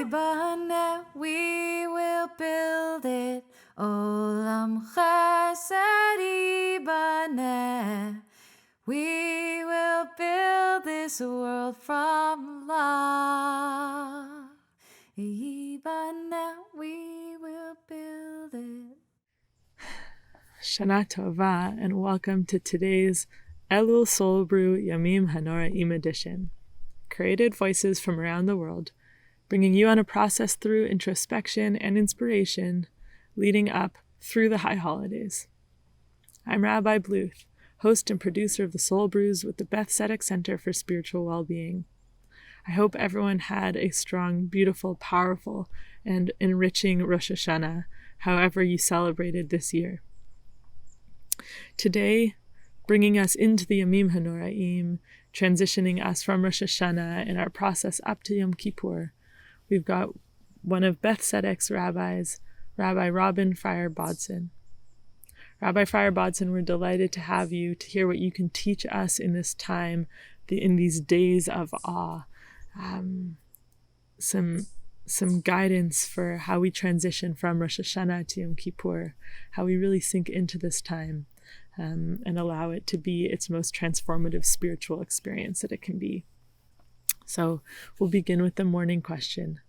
Yibane, we will build it. Olam chesed Yibane. We will build this world from love. Yibane, we will build it. Shana Tova, and welcome to today's Elul Soul Brew Yamim Hanoraim edition. Created voices from around the world, bringing you on a process through introspection and inspiration, leading up through the high holidays. I'm Rabbi Bluth, host and producer of the Soul Brews with the Beth Tzedek Center for Spiritual Well-Being. I hope everyone had a strong, beautiful, powerful, and enriching Rosh Hashanah, however you celebrated this year. Today, bringing us into the Yamim Hanoraim, transitioning us from Rosh Hashanah in our process up to Yom Kippur, we've got one of Beth Tzedek's rabbis, Rabbi Robyn Fryer Bodzin. Rabbi Fryer Bodzin, we're delighted to have you to hear what you can teach us in this time, in these days of awe. Some guidance for how we transition from Rosh Hashanah to Yom Kippur, how we really sink into this time and allow it to be its most transformative spiritual experience that it can be. So we'll begin with the morning question.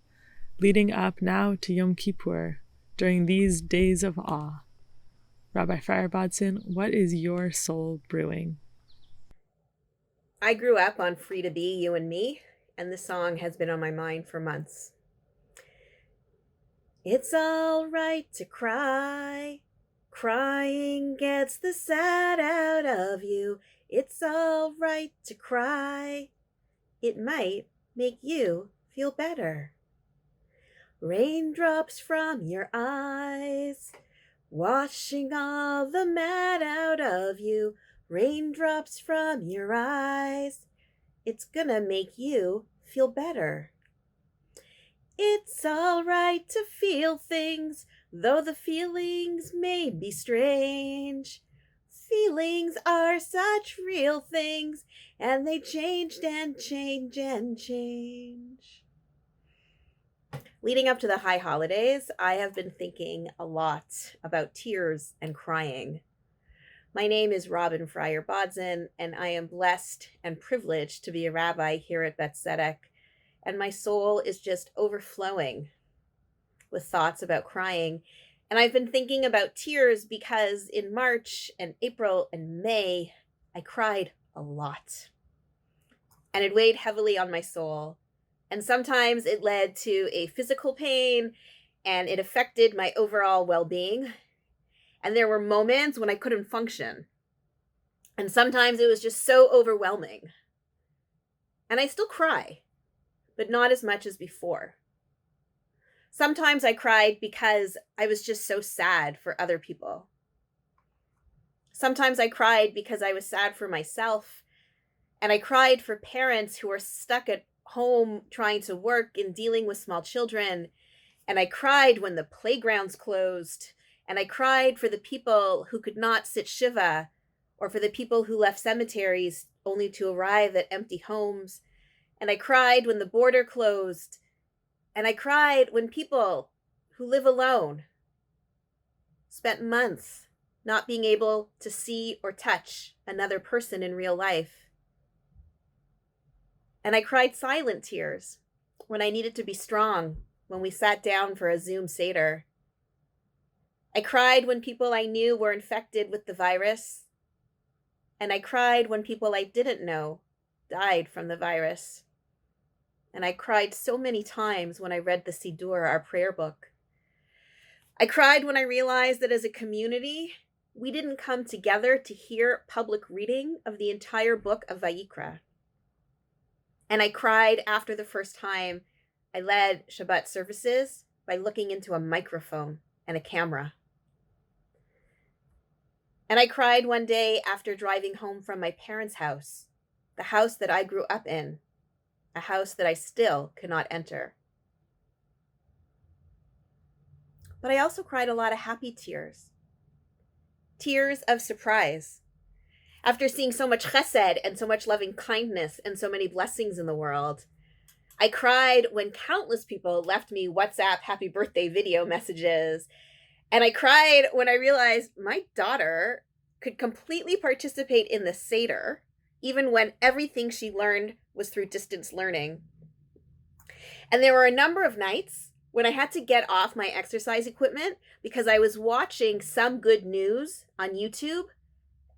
Leading up now to Yom Kippur, during these days of awe, Rabbi Fryer Bodzin, what is your soul brewing? I grew up on Free to Be, You and Me, and this song has been on my mind for months. It's all right to cry. Crying gets the sad out of you. It's all right to cry. It might make you feel better. Raindrops from your eyes, washing all the mad out of you. Raindrops from your eyes. It's gonna make you feel better. It's all right to feel things, though the feelings may be strange. Feelings are such real things, and they changed and change and change. Leading up to the high holidays, I have been thinking a lot about tears and crying. My name is Robyn Fryer Bodzin, and I am blessed and privileged to be a rabbi here at Beth Tzedek, and my soul is just overflowing with thoughts about crying. And I've been thinking about tears because in March and April and May, I cried a lot. And it weighed heavily on my soul. And sometimes it led to a physical pain, and it affected my overall well-being. And there were moments when I couldn't function. And sometimes it was just so overwhelming. And I still cry, but not as much as before. Sometimes I cried because I was just so sad for other people. Sometimes I cried because I was sad for myself. And I cried for parents who are stuck at home trying to work and dealing with small children. And I cried when the playgrounds closed. And I cried for the people who could not sit Shiva, or for the people who left cemeteries only to arrive at empty homes. And I cried when the border closed. And I cried when people who live alone spent months not being able to see or touch another person in real life. And I cried silent tears when I needed to be strong, when we sat down for a Zoom Seder. I cried when people I knew were infected with the virus. And I cried when people I didn't know died from the virus. And I cried so many times when I read the Siddur, our prayer book. I cried when I realized that as a community, we didn't come together to hear public reading of the entire book of Vayikra. And I cried after the first time I led Shabbat services by looking into a microphone and a camera. And I cried one day after driving home from my parents' house, the house that I grew up in, a house that I still cannot enter. But I also cried a lot of happy tears. Tears of surprise. After seeing so much chesed and so much loving kindness and so many blessings in the world, I cried when countless people left me WhatsApp happy birthday video messages. And I cried when I realized my daughter could completely participate in the Seder, even when everything she learned was through distance learning. And there were a number of nights when I had to get off my exercise equipment because I was watching Some Good News on YouTube,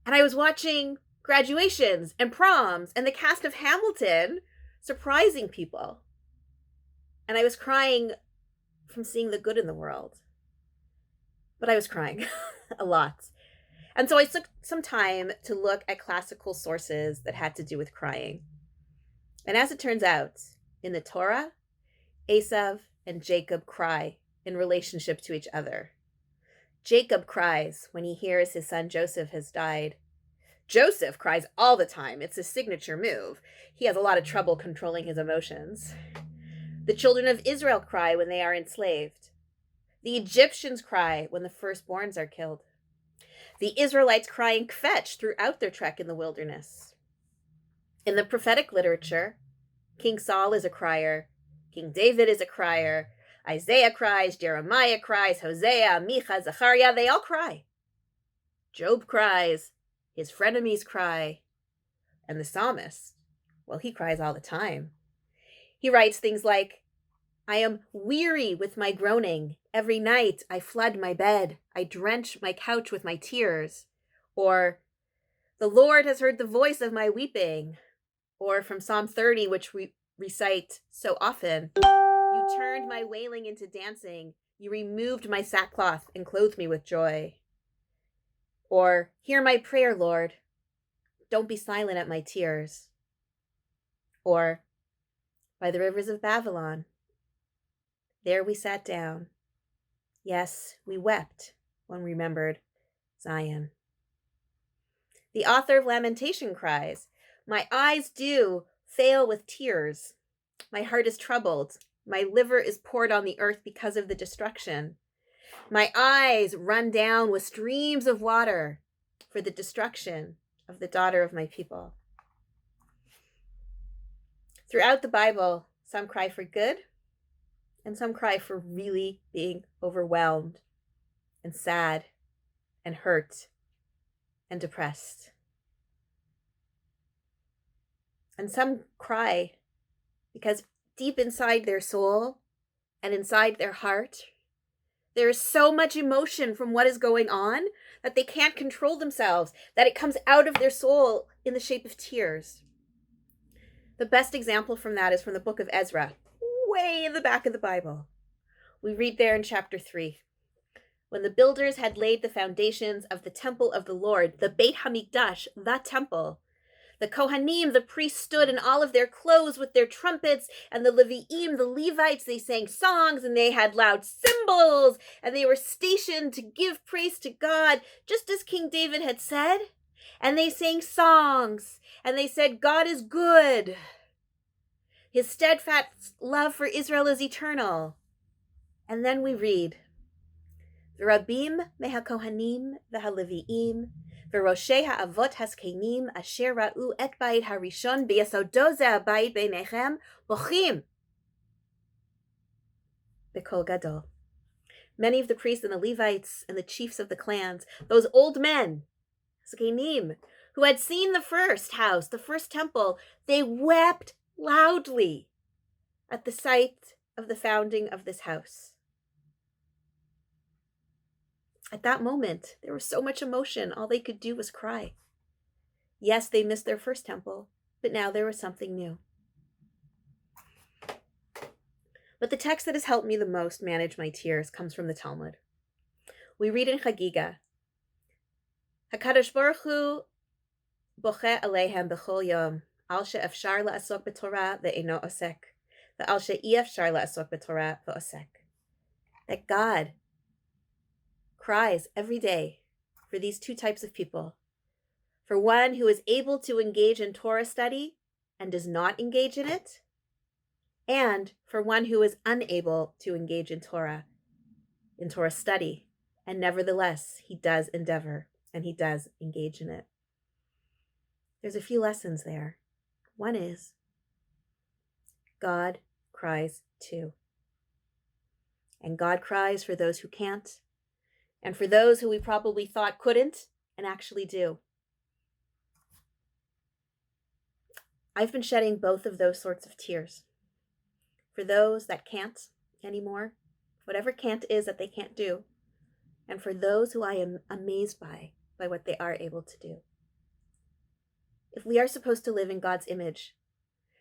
and I was watching graduations and proms and the cast of Hamilton surprising people. And I was crying from seeing the good in the world. But I was crying a lot. And so I took some time to look at classical sources that had to do with crying. And as it turns out, in the Torah, Esav and Jacob cry in relationship to each other. Jacob cries when he hears his son Joseph has died. Joseph cries all the time. It's his signature move. He has a lot of trouble controlling his emotions. The children of Israel cry when they are enslaved. The Egyptians cry when the firstborns are killed. The Israelites cry in kvetch throughout their trek in the wilderness. In the prophetic literature, King Saul is a crier, King David is a crier, Isaiah cries, Jeremiah cries, Hosea, Micha, Zechariah, they all cry. Job cries, his frenemies cry, and the psalmist, well, he cries all the time. He writes things like, I am weary with my groaning. Every night I flood my bed. I drench my couch with my tears. Or, the Lord has heard the voice of my weeping. Or from Psalm 30, which we recite so often, you turned my wailing into dancing. You removed my sackcloth and clothed me with joy. Or, hear my prayer, Lord. Don't be silent at my tears. Or, by the rivers of Babylon, there we sat down. Yes, we wept when we remembered Zion. The author of Lamentation cries, my eyes do fail with tears. My heart is troubled. My liver is poured on the earth because of the destruction. My eyes run down with streams of water for the destruction of the daughter of my people. Throughout the Bible, some cry for good, and some cry for really being overwhelmed and sad and hurt and depressed. And some cry because deep inside their soul and inside their heart, there is so much emotion from what is going on that they can't control themselves, that it comes out of their soul in the shape of tears. The best example from that is from the book of Ezra, way in the back of the Bible. We read there in chapter 3. When the builders had laid the foundations of the temple of the Lord, the Beit HaMikdash, the temple, the Kohanim, the priests, stood in all of their clothes with their trumpets, and the Levi'im, the Levites, they sang songs, and they had loud cymbals, and they were stationed to give praise to God, just as King David had said. And they sang songs, and they said, God is good. His steadfast love for Israel is eternal. And then we read, V'rabim mehakohanim v'halevi'im v'roshei ha'avot haskenim asher ra'u et bayit harishon b'yasodo ze ha'bayit beinechem bochim b'kol gadol. Many of the priests and the Levites and the chiefs of the clans, those old men, Zkenim, who had seen the first house, the first temple, they wept loudly at the sight of the founding of this house. At that moment, there was so much emotion, all they could do was cry. Yes, they missed their first temple, but now there was something new. But the text that has helped me the most manage my tears comes from the Talmud. We read in Chagiga, HaKadosh Baruch Hu boche aleihem b'chol yom, al she'efshar la'asok b'torah ve'eno osek, ve'al she'efshar la'asok b'torah ve'osek. That God cries every day for these two types of people. For one who is able to engage in Torah study and does not engage in it, and for one who is unable to engage in Torah study, and nevertheless, he does endeavor and he does engage in it. There's a few lessons there. One is, God cries too. And God cries for those who can't, and for those who we probably thought couldn't and actually do. I've been shedding both of those sorts of tears. For those that can't anymore, whatever can't is that they can't do, and for those who I am amazed by what they are able to do. If we are supposed to live in God's image,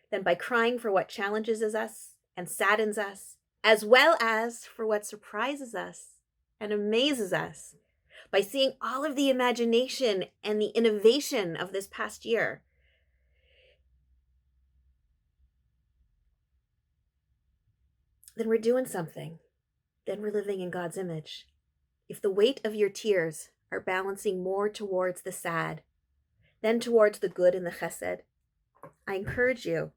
then by crying for what challenges us and saddens us, as well as for what surprises us and amazes us, by seeing all of the imagination and the innovation of this past year, then we're doing something. Then we're living in God's image. If the weight of your tears are balancing more towards the sad than towards the good and the chesed, I encourage you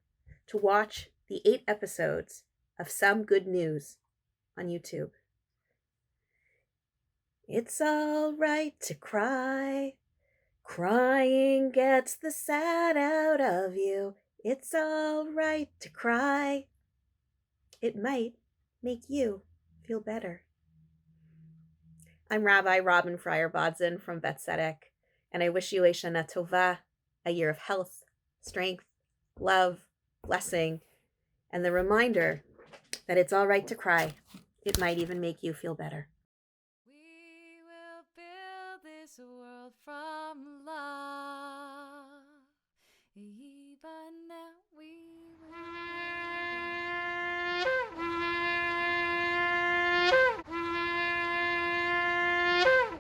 to watch the 8 episodes of Some Good News on YouTube. It's all right to cry. Crying gets the sad out of you. It's all right to cry. It might make you feel better. I'm Rabbi Robyn Fryer Bodzin from Bet Tzedek, and I wish you a Shana Tova, a year of health, strength, love, blessing, and the reminder that it's all right to cry. It might even make you feel better. We will build this world from love.